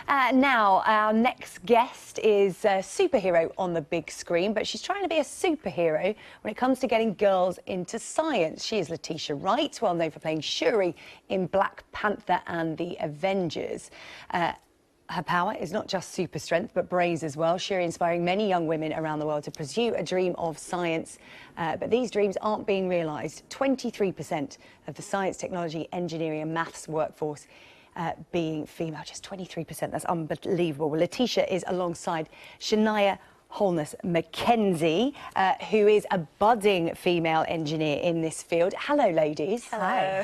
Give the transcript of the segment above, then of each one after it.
Now, our next guest is a superhero on the big screen, but she's trying to be a superhero when it comes to getting girls into science. She is Letitia Wright, well known for playing Shuri in Black Panther and the Avengers. Her power is not just super strength, but brains as well. Shuri inspiring many young women around the world to pursue a dream of science. But these dreams aren't being realised. 23% of the science, technology, engineering and maths workforce being female. Just 23%. That's unbelievable. Well, Letitia is alongside Shania Holness-Mackenzie, who is a budding female engineer in this field. Hello, ladies. Hello.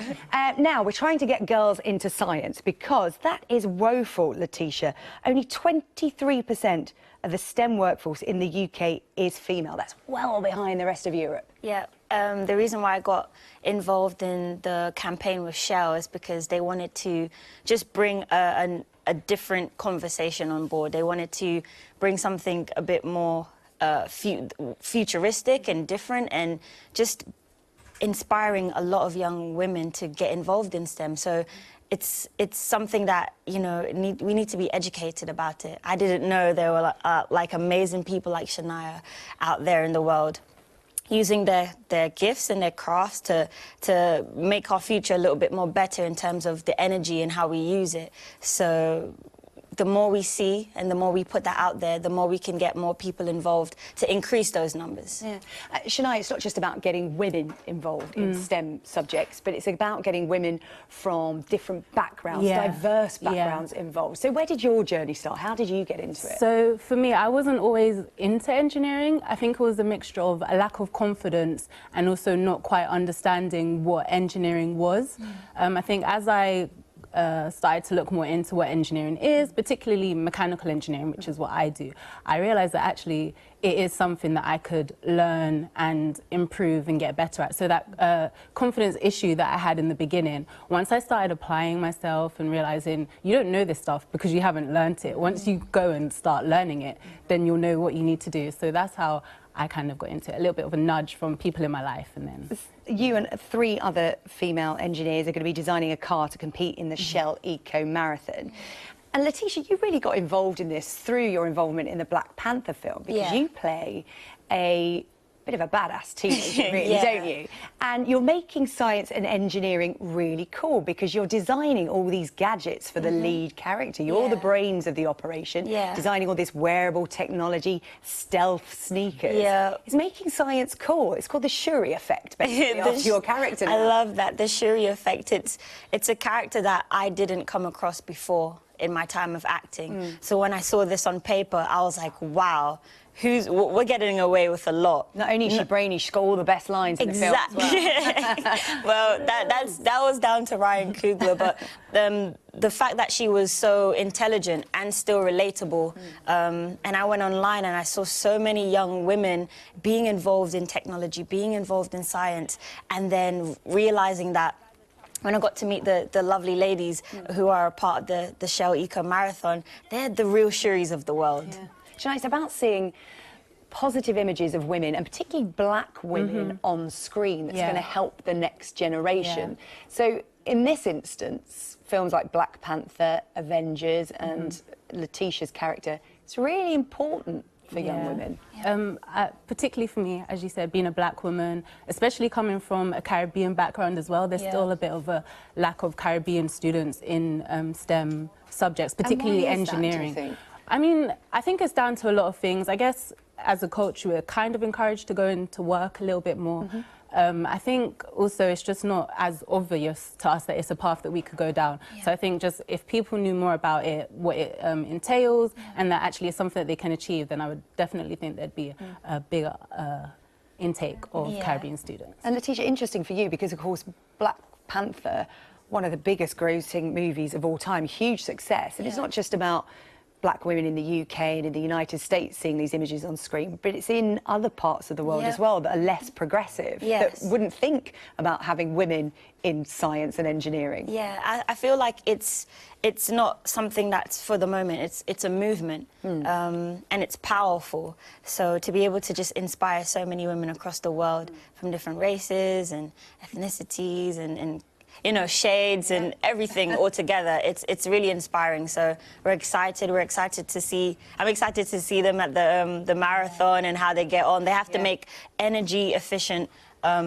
Now, we're trying to get girls into science because that is woeful, Letitia. Only 23% of the STEM workforce in the UK is female. That's well behind the rest of Europe. Yeah. The reason why I got involved in the campaign with Shell is because they wanted to just bring a different conversation on board. They wanted to bring something a bit more futuristic and different, and just inspiring a lot of young women to get involved in STEM. So it's something that, you know, we need to be educated about it. I didn't know there were like amazing people like Shania out there in the world, using their gifts and their crafts to make our future a little bit more better in terms of the energy and how we use it. So the more we see and the more we put that out there, the more we can get more people involved to increase those numbers. Yeah. Shania, it's not just about getting women involved in STEM subjects, but it's about getting women from different backgrounds, diverse backgrounds involved. So where did your journey start? How did you get into it? So for me, I wasn't always into engineering. I think it was a mixture of a lack of confidence and also not quite understanding what engineering was. I think as I started to look more into what engineering is, particularly mechanical engineering, which is what I do, I realised that actually it is something that I could learn and improve and get better at. So that confidence issue that I had in the beginning, once I started applying myself and realising you don't know this stuff because you haven't learnt it. Once you go and start learning it, then you'll know what you need to do. So that's how I kind of got into it, a little bit of a nudge from people in my life. And then you and 3 other female engineers are going to be designing a car to compete in the Shell Eco Marathon. And Letitia, you really got involved in this through your involvement in the Black Panther film, because you play a bit of a badass teenager, really, don't you? And you're making science and engineering really cool because you're designing all these gadgets for the lead character. You're the brains of the operation, designing all this wearable technology, stealth sneakers. It's making science cool. It's called the Shuri effect, basically, after your character now. I love that, the Shuri effect. It's a character that I didn't come across before in my time of acting. So when I saw this on paper, I was like, wow. We're getting away with a lot. Not only is she brainy, she's got all the best lines in the film as well. Well, that was down to Ryan Coogler, but the fact that she was so intelligent and still relatable, and I went online and I saw so many young women being involved in technology, being involved in science, and then realising that when I got to meet the lovely ladies who are a part of the Shell Eco Marathon, they're the real Shuris of the world. Shania, it's about seeing positive images of women, and particularly black women on screen, that's going to help the next generation. So in this instance, films like Black Panther, Avengers and Letitia's character, it's really important for young women. Particularly for me, as you said, being a black woman, especially coming from a Caribbean background as well, there's still a bit of a lack of Caribbean students in STEM subjects, particularly engineering. That, do you think? I mean, I think it's down to a lot of things. I guess as a culture, we're kind of encouraged to go into work a little bit more. I think also it's just not as obvious to us that it's a path that we could go down. So I think just if people knew more about it, what it entails, and that actually is something that they can achieve, then I would definitely think there'd be a bigger intake of Caribbean students. And Letitia, interesting for you because, of course, Black Panther, one of the biggest grossing movies of all time, huge success. And it's not just about black women in the UK and in the United States seeing these images on screen, but it's in other parts of the world as well that are less progressive, that wouldn't think about having women in science and engineering. I feel like it's not something that's for the moment, it's a movement, and it's powerful. So to be able to just inspire so many women across the world from different races and ethnicities and you know, shades and everything all together. It's really inspiring. So we're excited. We're excited to see. I'm excited to see them at the marathon and how they get on. They have to make energy efficient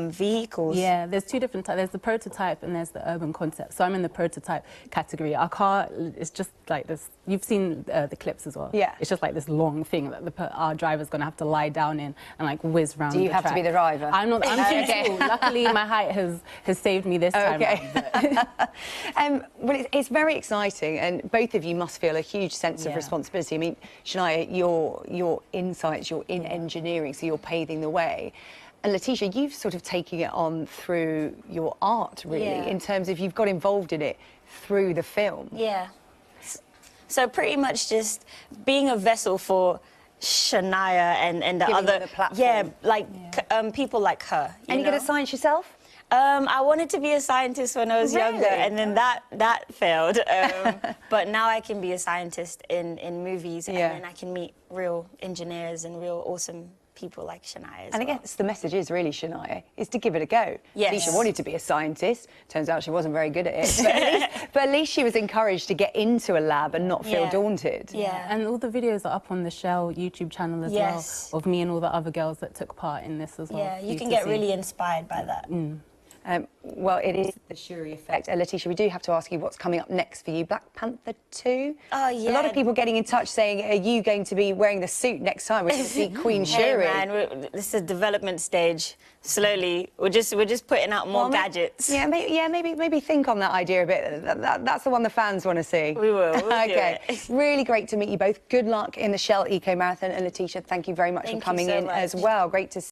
vehicles. Yeah, there's two different types. There's the prototype and there's the urban concept. So I'm in the prototype category. Our car is just like this. You've seen the clips as well. Yeah. It's just like this long thing that our driver's going to have to lie down in and like whiz round the Do you have track. to be the driver? I'm not. I'm too tall. Luckily, my height has saved me this time. Okay. Well, it's very exciting, and both of you must feel a huge sense of responsibility. I mean, Shania, your insights, you're in engineering, so you're paving the way. And Letitia, you've sort of taken it on through your art, really, in terms of you've got involved in it through the film. Yeah. So pretty much just being a vessel for Shania and the Giving other, them the platform. people like her. And you're going to science yourself? I wanted to be a scientist when I was younger, and then that failed. But now I can be a scientist in movies, and then I can meet real engineers and real awesome people like Shania. And I guess the message is really, Shania, is to give it a go. Yes. Letitia wanted to be a scientist. Turns out she wasn't very good at it. But at least she was encouraged to get into a lab and not feel daunted. Yeah. And all the videos are up on the Shell YouTube channel as well, of me and all the other girls that took part in this as well. Yeah, you can get really inspired by that. Well, it is the Shuri effect. Letitia, we do have to ask you what's coming up next for you. Black Panther 2? Oh, yeah. A lot of people getting in touch saying, are you going to be wearing the suit next time? We're going to see Queen Shuri. Hey, man, this is development stage. Slowly, we're just putting out more gadgets. Maybe think on that idea a bit. That's the one the fans want to see. We will. We'll okay. do it. Really great to meet you both. Good luck in the Shell Eco Marathon. And Letitia, thank you very much for coming in as well. Great to see